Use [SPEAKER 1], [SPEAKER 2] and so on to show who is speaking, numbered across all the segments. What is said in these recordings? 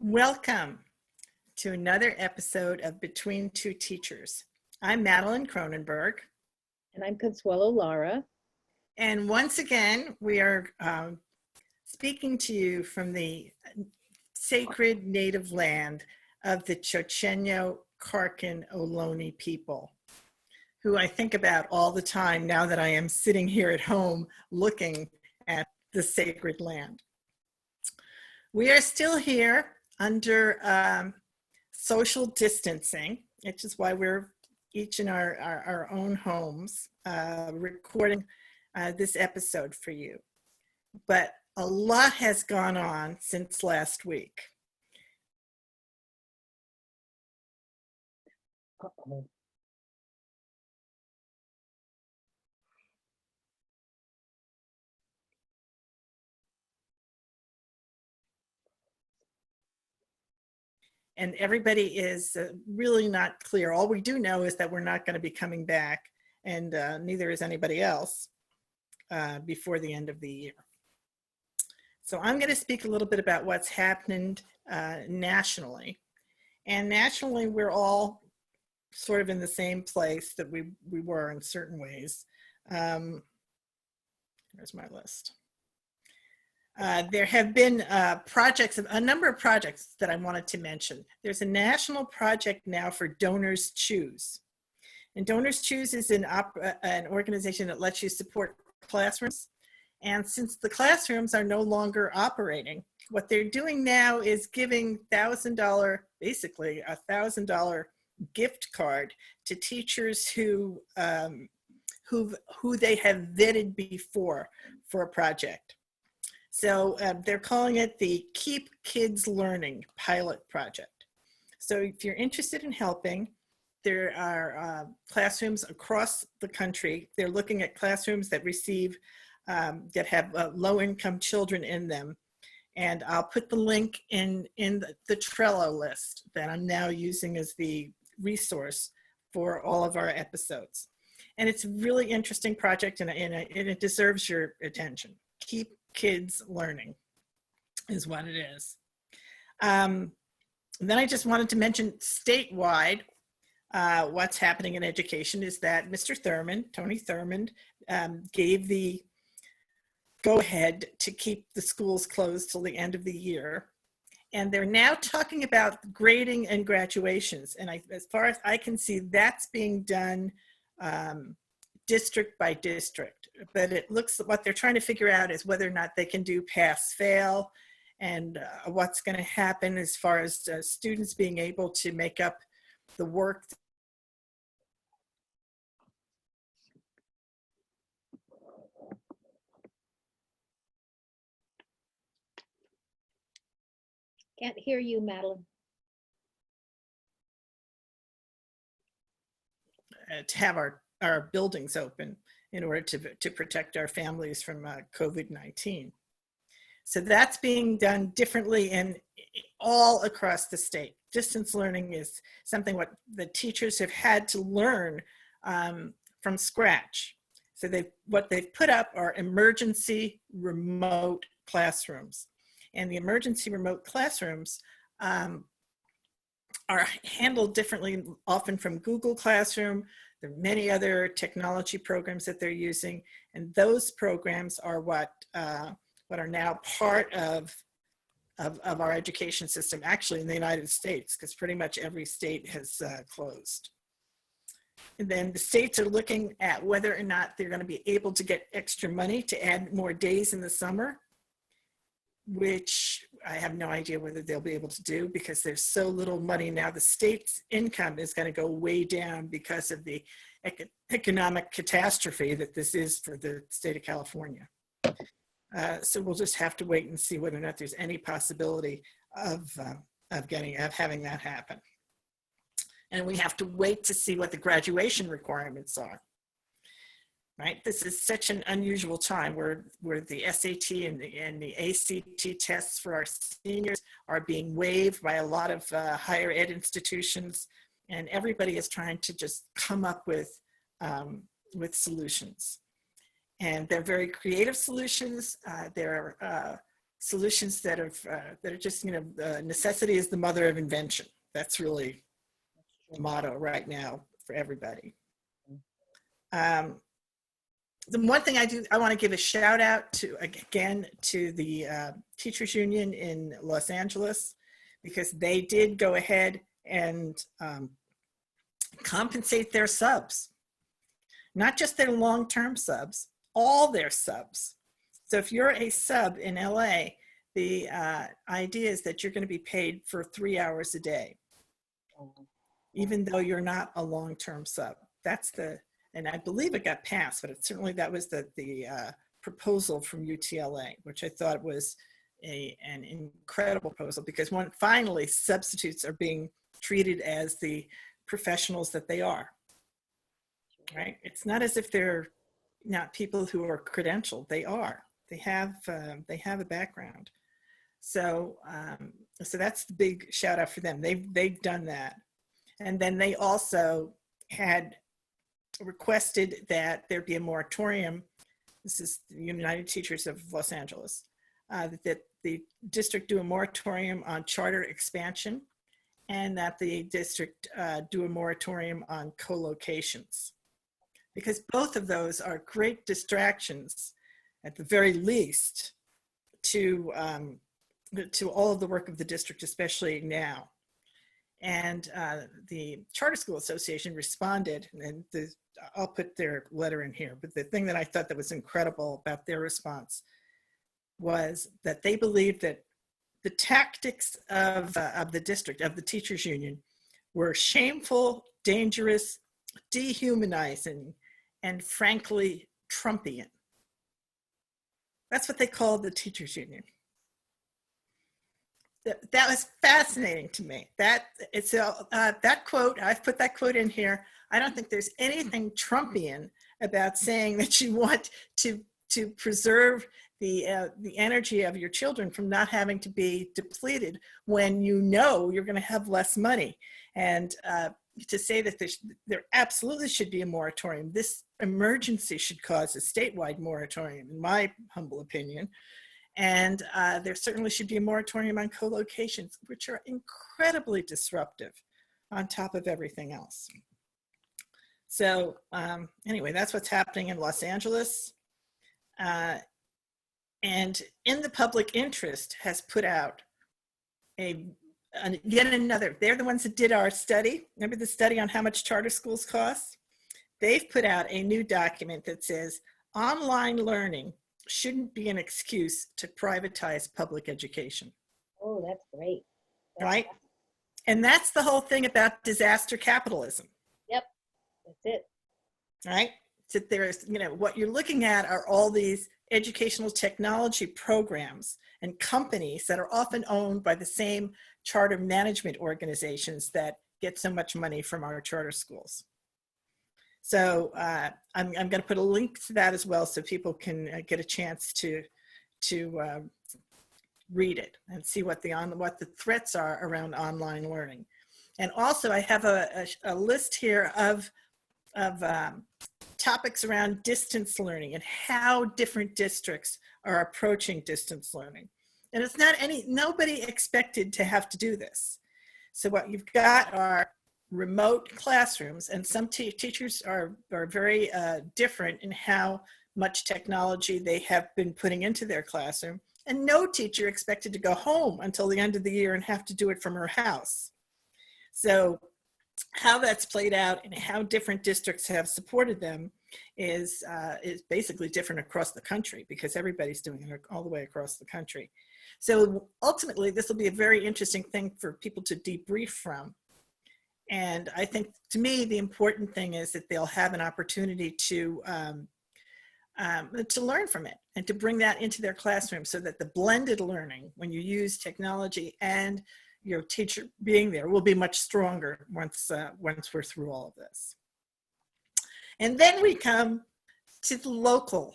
[SPEAKER 1] Welcome to another episode of Between Two Teachers. I'm Madeline Kronenberg.
[SPEAKER 2] And I'm Consuelo Lara.
[SPEAKER 1] And once again, we are speaking to you from the sacred native land of the Chochenyo Karkin Ohlone people, who I think about all the time now that I am sitting here at home looking at the sacred land. We are still here under social distancing, which is why we're each in our own homes recording this episode for you. But a lot has gone on since last week.
[SPEAKER 2] Uh-oh.
[SPEAKER 1] And everybody is really not clear. All we do know is that we're not going to be coming back, and neither is anybody else before the end of the year. So I'm going to speak a little bit about what's happened nationally. And nationally, we're all sort of in the same place that we were in certain ways. Here's my list. There have been projects, a number of projects that I wanted to mention. There's a national project now for Donors Choose. And Donors Choose is an organization that lets you support classrooms. And since the classrooms are no longer operating, what they're doing now is giving basically a $1,000 gift card to teachers who they have vetted before for a project. So they're calling it the Keep Kids Learning pilot project. So if you're interested in helping, there are classrooms across the country. They're looking at classrooms that receive, that have low-income children in them. And I'll put the link in the Trello list that I'm now using as the resource for all of our episodes. And it's a really interesting project, and it deserves your attention. Keep Kids Learning is what it is. Then I just wanted to mention statewide, what's happening in education is that Mr. Thurmond, Tony Thurmond, gave the go-ahead to keep the schools closed till the end of the year. And they're now talking about grading and graduations. And as far as I can see, that's being done district by district. But it looks, what they're trying to figure out is whether or not they can do pass-fail, and what's going to happen as far as students being able to make up the work.
[SPEAKER 2] Can't hear you, Madeline.
[SPEAKER 1] To have our buildings open in order to protect our families from COVID-19. So that's being done differently and all across the state. Distance learning is something what the teachers have had to learn from scratch. So what they've put up are emergency remote classrooms. And the emergency remote classrooms are handled differently, often from Google Classroom. There are many other technology programs that they're using, and those programs are what are now part of our education system, actually in the United States, because pretty much every state has closed. And then the states are looking at whether or not they're going to be able to get extra money to add more days in the summer, which I have no idea whether they'll be able to do because there's so little money now. The state's income is going to go way down because of the economic catastrophe that this is for the state of California. So we'll just have to wait and see whether or not there's any possibility of having that happen. And we have to wait to see what the graduation requirements are. Right, this is such an unusual time where the SAT and the ACT tests for our seniors are being waived by a lot of higher ed institutions, and everybody is trying to just come up with solutions. And they're very creative solutions. They're solutions that are just, necessity is the mother of invention. That's really the motto right now for everybody. The one thing I want to give a shout out to, again, to the teachers union in Los Angeles, because they did go ahead and compensate their subs, not just their long-term subs, all their subs. So if you're a sub in LA, the idea is that you're going to be paid for 3 hours a day, even though you're not a long-term sub. And I believe it got passed, but that was the proposal from UTLA, which I thought was an incredible proposal, because finally substitutes are being treated as the professionals that they are, right? It's not as if they're not people who are credentialed. They are. They have a background. So that's the big shout out for them. They've done that. And then they also had requested that there be a moratorium. This is the United Teachers of Los Angeles, that the district do a moratorium on charter expansion, and that the district do a moratorium on co-locations, because both of those are great distractions, at the very least, to all of the work of the district, especially now. And the Charter School Association responded, and I'll put their letter in here, but the thing that I thought that was incredible about their response was that they believed that the tactics of the district, of the teachers union, were shameful, dangerous, dehumanizing, and frankly, Trumpian. That's what they called the teachers union. That was fascinating to me. That quote, I've put that quote in here. I don't think there's anything Trumpian about saying that you want to preserve the energy of your children from not having to be depleted when you know you're going to have less money. And to say that there absolutely should be a moratorium. This emergency should cause a statewide moratorium, in my humble opinion. And there certainly should be a moratorium on co-locations, which are incredibly disruptive on top of everything else. So anyway, that's what's happening in Los Angeles. And In the Public Interest has put out yet another, they're the ones that did our study. Remember the study on how much charter schools cost? They've put out a new document that says online learning shouldn't be an excuse to privatize public education.
[SPEAKER 2] Oh, that's great.
[SPEAKER 1] Right? And that's the whole thing about disaster capitalism.
[SPEAKER 2] Yep, that's it.
[SPEAKER 1] Right? So there's, what you're looking at are all these educational technology programs and companies that are often owned by the same charter management organizations that get so much money from our charter schools. So I'm going to put a link to that as well, so people can get a chance to read it and see what the threats are around online learning. And also, I have a list here of topics around distance learning and how different districts are approaching distance learning. And it's not nobody expected to have to do this. So what you've got are remote classrooms, and some teachers are very different in how much technology they have been putting into their classroom, and no teacher expected to go home until the end of the year and have to do it from her house. So how that's played out and how different districts have supported them is basically different across the country, because everybody's doing it all the way across the country. So ultimately, this will be a very interesting thing for people to debrief from. And I think, to me, the important thing is that they'll have an opportunity to learn from it and to bring that into their classroom, so that the blended learning, when you use technology and your teacher being there, will be much stronger once we're through all of this. And then we come to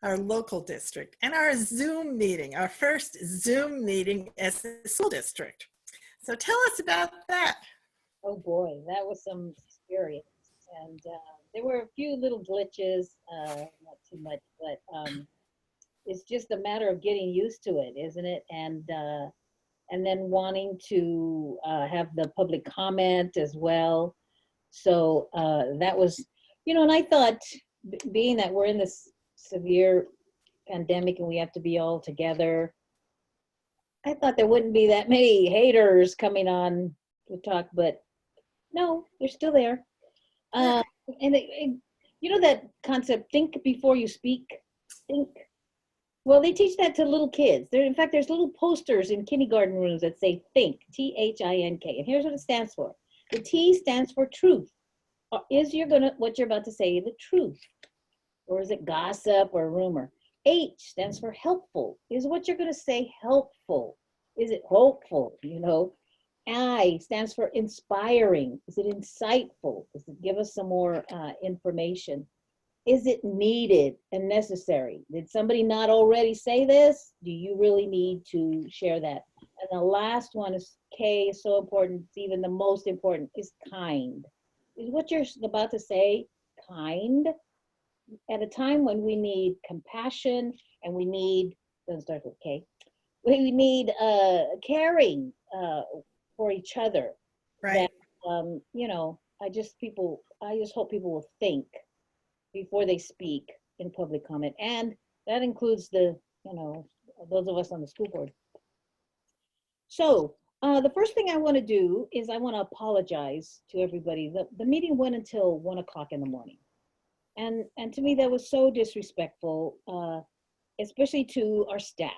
[SPEAKER 1] our local district, and our Zoom meeting, our first Zoom meeting as a school district. So tell us about that.
[SPEAKER 2] Oh boy, that was some experience. And there were a few little glitches, not too much, but it's just a matter of getting used to it, isn't it? And then wanting to have the public comment as well. So that was, and I thought, being that we're in this severe pandemic and we have to be all together, I thought there wouldn't be that many haters coming on to talk, but no, they're still there. And that concept, think before you speak, think. Well, they teach that to little kids. In fact, there's little posters in kindergarten rooms that say think, T-H-I-N-K. And here's what it stands for. The T stands for truth. Is what you're about to say the truth? Or is it gossip or rumor? H stands for helpful. Is what you're going to say helpful? Is it hopeful? I stands for inspiring. Is it insightful? Does it give us some more information? Is it needed and necessary? Did somebody not already say this? Do you really need to share that? And the last one is K, is so important. It's even the most important, is kind. Is what you're about to say kind? At a time when we need compassion and we need, doesn't start with K, we need caring for each other.
[SPEAKER 1] Right.
[SPEAKER 2] That, I just hope people will think before they speak in public comment. And that includes those of us on the school board. So the first thing I want to do is I want to apologize to everybody. The meeting went until 1 o'clock in the morning. And to me, that was so disrespectful, especially to our staff.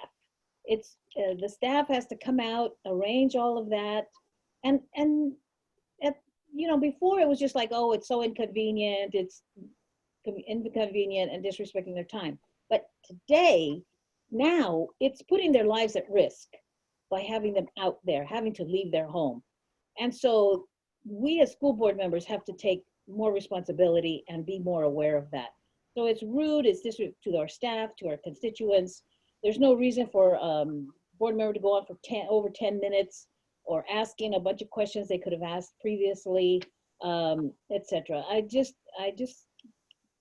[SPEAKER 2] It's the staff has to come out, arrange all of that. And before it was just like, oh, it's so inconvenient. It's inconvenient and disrespecting their time. But today, now it's putting their lives at risk by having them out there, having to leave their home. And so we as school board members have to take more responsibility and be more aware of that. So it's rude, it's disrespectful to our staff, to our constituents. There's no reason for board member to go on for over 10 minutes or asking a bunch of questions they could have asked previously, etc. I just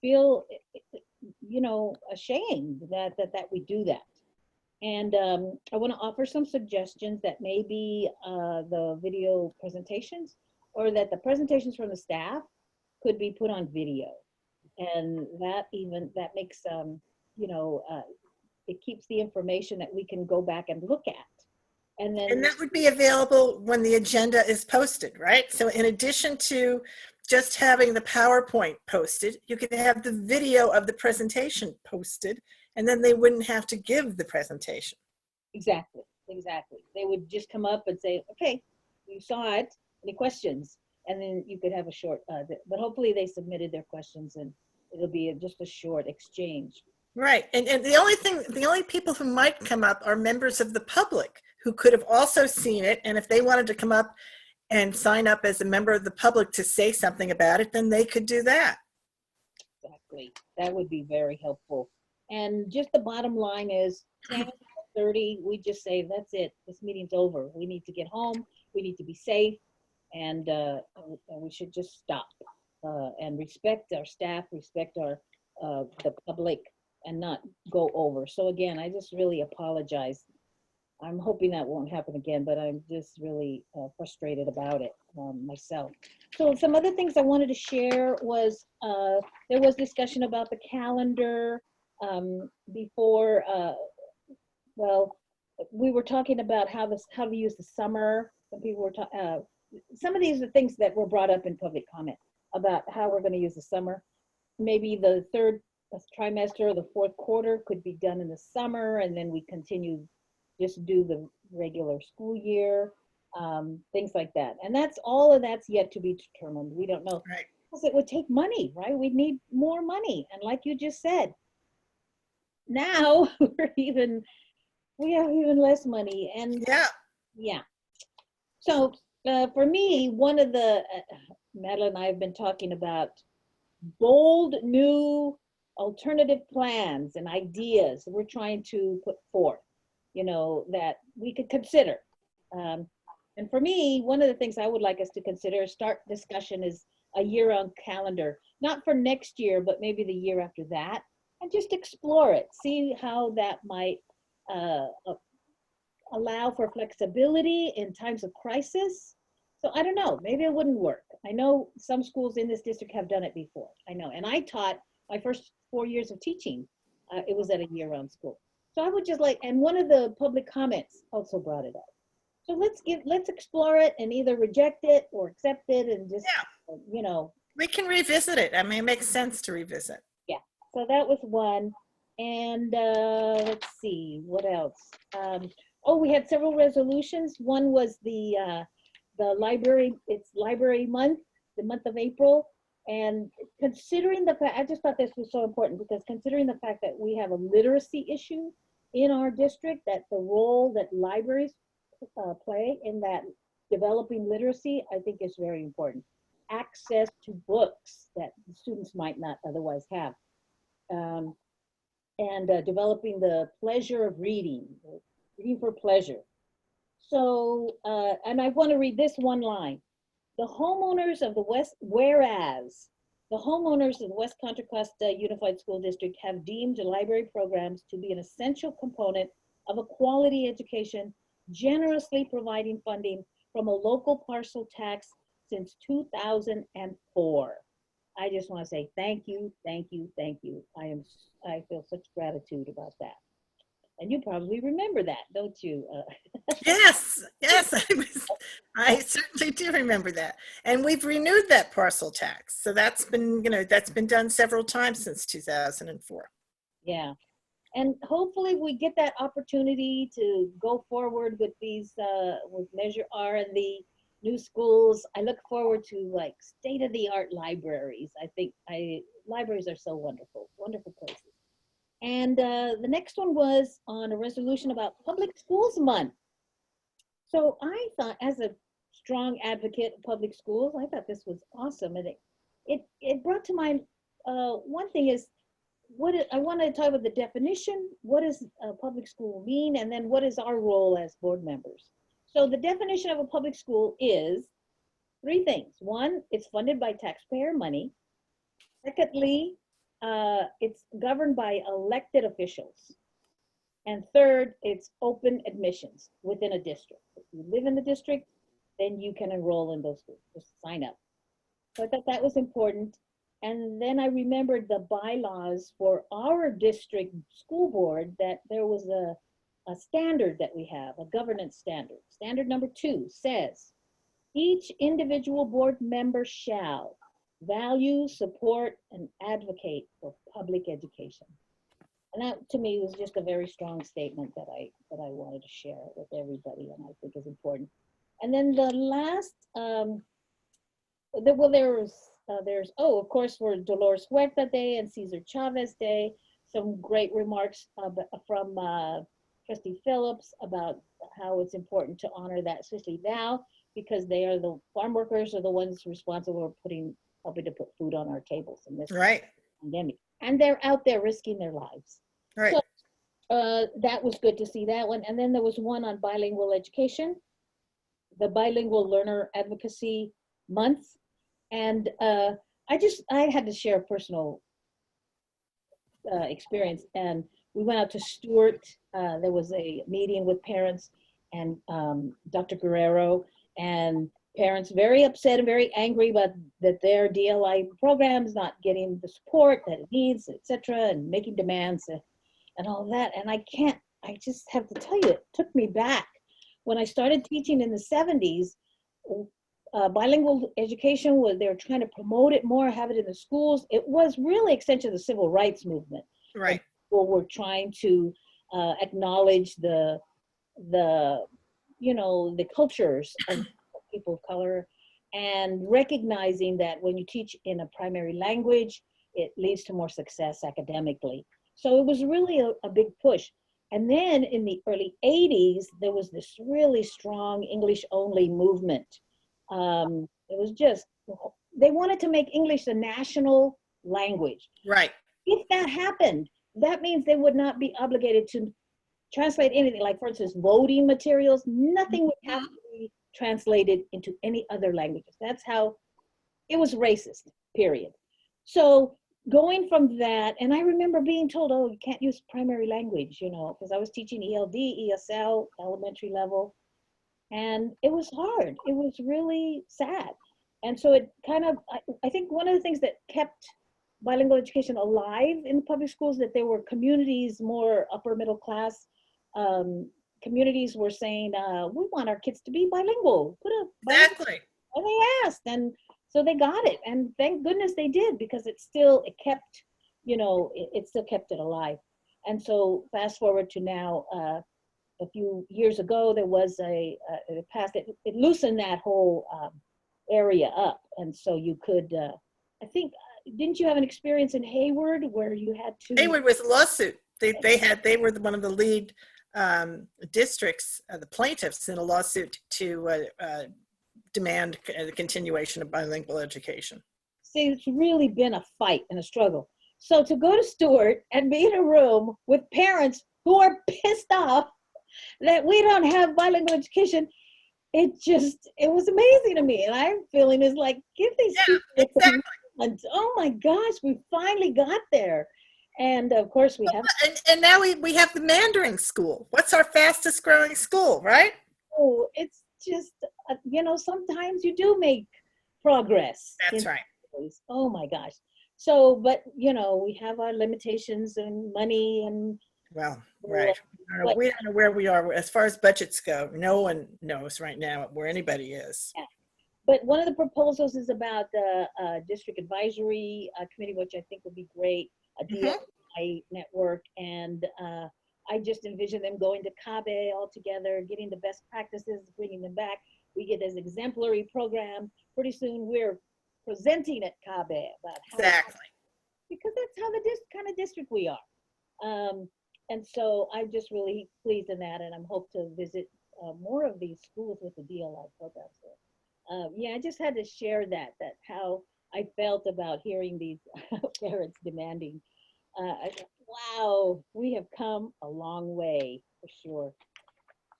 [SPEAKER 2] feel, ashamed that we do that. And I want to offer some suggestions that maybe the video presentations or that the presentations from the staff could be put on video. And that makes, it keeps the information that we can go back and look at. And
[SPEAKER 1] that would be available when the agenda is posted, right? So in addition to just having the PowerPoint posted, you could have the video of the presentation posted, and then they wouldn't have to give the presentation.
[SPEAKER 2] Exactly. They would just come up and say, okay, you saw it, any questions? And then you could have a short, but hopefully they submitted their questions and it'll be just a short exchange.
[SPEAKER 1] Right, and the only people who might come up are members of the public who could have also seen it, and if they wanted to come up and sign up as a member of the public to say something about it, then they could do that.
[SPEAKER 2] Exactly, that would be very helpful. And just the bottom line is 10:30, we just say, that's it, this meeting's over. We need to get home, we need to be safe, and we should just stop and respect our staff, respect our the public, and not go over. So again, I just really apologize. I'm hoping that won't happen again, but I'm just really frustrated about it myself. So some other things I wanted to share was there was discussion about the calendar before. Well, we were talking about how to use the summer. Some people were talking. Some of these are things that were brought up in public comment about how we're going to use the summer. Maybe the third trimester or the fourth quarter could be done in the summer, and then we continue just do the regular school year, things like that. And all of that's yet to be determined. We don't know.
[SPEAKER 1] Right.
[SPEAKER 2] Because it would take money, right? We'd need more money. And like you just said, now we have even less money. And yeah. So for me, one of the, Madeline and I have been talking about bold new alternative plans and ideas that we're trying to put forth, that we could consider. And for me, one of the things I would like us to consider, start discussion, is a year-round calendar, not for next year, but maybe the year after that. and just explore it. See how that might allow for flexibility in times of crisis. So I don't know, maybe it wouldn't work. I know some schools in this district have done it before. I know, and I taught my first 4 years of teaching. It was at a year-round school. So I would just like, and one of the public comments also brought it up. So let's explore it and either reject it or accept it and just, you know.
[SPEAKER 1] We can revisit it. I mean, it makes sense to revisit.
[SPEAKER 2] Yeah, so that was one. And let's see, what else? Oh, we had several resolutions. One was the library, it's library month, the month of April. And considering the fact, I just thought this was so important because considering the fact that we have a literacy issue in our district, that the role that libraries play in that developing literacy, I think is very important. Access to books that students might not otherwise have. And developing the pleasure of reading for pleasure. So, and I want to read this one line. The homeowners of the whereas the homeowners of the West Contra Costa Unified School District have deemed library programs to be an essential component of a quality education, generously providing funding from a local parcel tax since 2004. I just want to say thank you, thank you, thank you. I feel such gratitude about that. And you probably remember that, don't you?
[SPEAKER 1] Yes, I certainly do remember that. And we've renewed that parcel tax. So that's been, that's been done several times since 2004.
[SPEAKER 2] Yeah. And hopefully we get that opportunity to go forward with these, with Measure R and the new schools. I look forward to like state-of-the-art libraries. I think libraries are so wonderful, wonderful places. And the next one was on a resolution about Public Schools Month. So I thought, as a strong advocate of public schools, I thought this was awesome. And it brought to mind, one thing is, I want to talk about the definition. What does a public school mean? And then what is our role as board members? So the definition of a public school is 3 things. 1, it's funded by taxpayer money. Secondly, it's governed by elected officials. And 3rd, it's open admissions within a district. If you live in the district, then you can enroll in those schools, just sign up. So I thought that was important. And then I remembered the bylaws for our district school board, that there was a standard that we have, a governance standard. Standard number 2 says, each individual board member shall value, support, and advocate for public education. And that to me was just a very strong statement that I wanted to share with everybody, and I think is important. And then the last, there's of course, for Dolores Huerta Day and Cesar Chavez Day, some great remarks from Trustee Phillips about how it's important to honor that, especially now, because they are the farm workers are the ones responsible for helping to put food on our tables in this pandemic. And they're out there risking their lives.
[SPEAKER 1] Right.
[SPEAKER 2] So that was good to see that one. And then there was one on bilingual education, the Bilingual Learner Advocacy Month. And I had to share a personal experience. And we went out to Stewart. There was a meeting with parents and Dr. Guerrero, and parents very upset and very angry about that their DLI program is not getting the support that it needs, etc., and making demands and all that. And I just have to tell you, it took me back. When I started teaching in the 70s, bilingual education they were trying to promote it more, have it in the schools. It was really extension of the civil rights movement.
[SPEAKER 1] Right.
[SPEAKER 2] People were trying to acknowledge the cultures of people of color, and recognizing that when you teach in a primary language, it leads to more success academically. So it was really a big push. And then in the early 80s, there was this really strong English only movement. It was just, they wanted to make English the national language.
[SPEAKER 1] Right.
[SPEAKER 2] If that happened, that means they would not be obligated to translate anything, like for instance, voting materials, nothing would have to be translated into any other languages. That's how it was racist, period. So going from that, and I remember being told, oh, you can't use primary language, because I was teaching ELD, ESL, elementary level, and it was hard. It was really sad. And so it kind of, I think one of the things that kept bilingual education alive in the public schools, that there were communities, more upper middle class communities were saying, we want our kids to be bilingual. Put a bilingual,
[SPEAKER 1] Exactly.
[SPEAKER 2] and they asked, and so they got it, and thank goodness they did, because it kept, it still kept it alive. And so fast forward to now, a few years ago, there was it loosened that whole area up, and so you could, I think, didn't you have an experience in Hayward where you had to?
[SPEAKER 1] Hayward was a lawsuit. They were one of the lead districts, the plaintiffs in a lawsuit to demand the continuation of bilingual education.
[SPEAKER 2] See, it's really been a fight and a struggle. So to go to Stewart and be in a room with parents who are pissed off that we don't have bilingual education, it was amazing to me. And I'm feeling is like, give these people
[SPEAKER 1] exactly.
[SPEAKER 2] Oh my gosh, we finally got there. And of course we have.
[SPEAKER 1] And now we have the Mandarin school. What's our fastest growing school, right?
[SPEAKER 2] Oh, it's just, sometimes you do make progress.
[SPEAKER 1] That's right.
[SPEAKER 2] Oh my gosh. So, but, we have our limitations and money and.
[SPEAKER 1] Well, right. We don't know where we are as far as budgets go. No one knows right now where anybody is.
[SPEAKER 2] Yeah. But one of the proposals is about the district advisory committee, which I think would be great, a DI network. And I just envision them going to CABE all together, getting the best practices, bringing them back. We get this exemplary program. Pretty soon we're presenting at CABE about how.
[SPEAKER 1] Exactly.
[SPEAKER 2] Because that's how kind of district we are. And so I'm just really pleased in that, and I'm hope to visit more of these schools with the DLI programs there. Yeah, I just had to share that how I felt about hearing these parents demanding. Wow, we have come a long way for sure.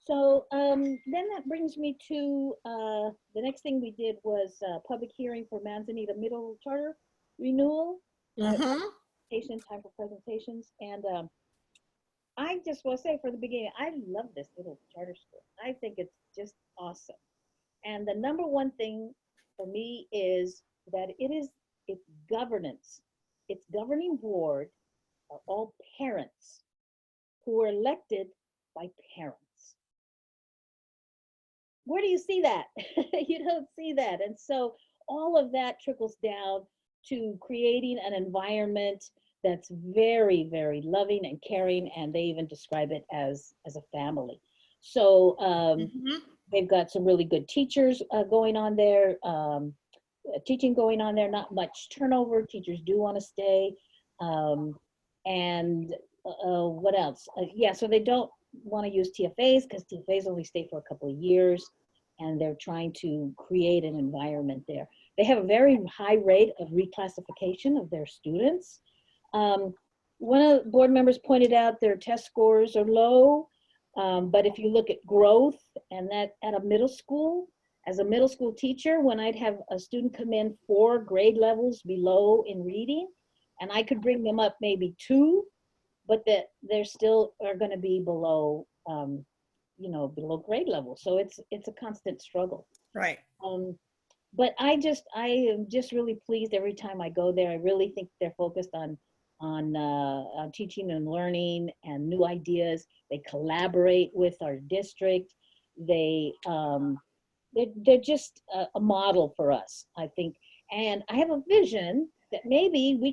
[SPEAKER 2] So then that brings me to the next thing we did was public hearing for Manzanita Middle Charter renewal. Patient time for presentations. And I just want to say from the beginning, I love this little charter school. I think it's just awesome. And the number one thing for me is that its governance, its governing board are all parents who are elected by parents. Where do you see that? You don't see that. And so all of that trickles down to creating an environment that's very, very loving and caring, and they even describe it as a family. So they've got some really good teachers going on there, teaching going on there, not much turnover. Teachers do want to stay. And what else? Yeah, so they don't want to use TFAs because TFAs only stay for a couple of years, and they're trying to create an environment there. They have a very high rate of reclassification of their students. One of the board members pointed out their test scores are low, but if you look at growth, and that at a middle school, as a middle school teacher, when I'd have a student come in 4 grade levels below in reading, and I could bring them up maybe 2, but that they're still are going to be below, below grade level. So it's a constant struggle.
[SPEAKER 1] Right.
[SPEAKER 2] But I am just really pleased every time I go there. I really think they're focused on teaching and learning and new ideas. They collaborate with our district. They're just a model for us, I think. And I have a vision that maybe we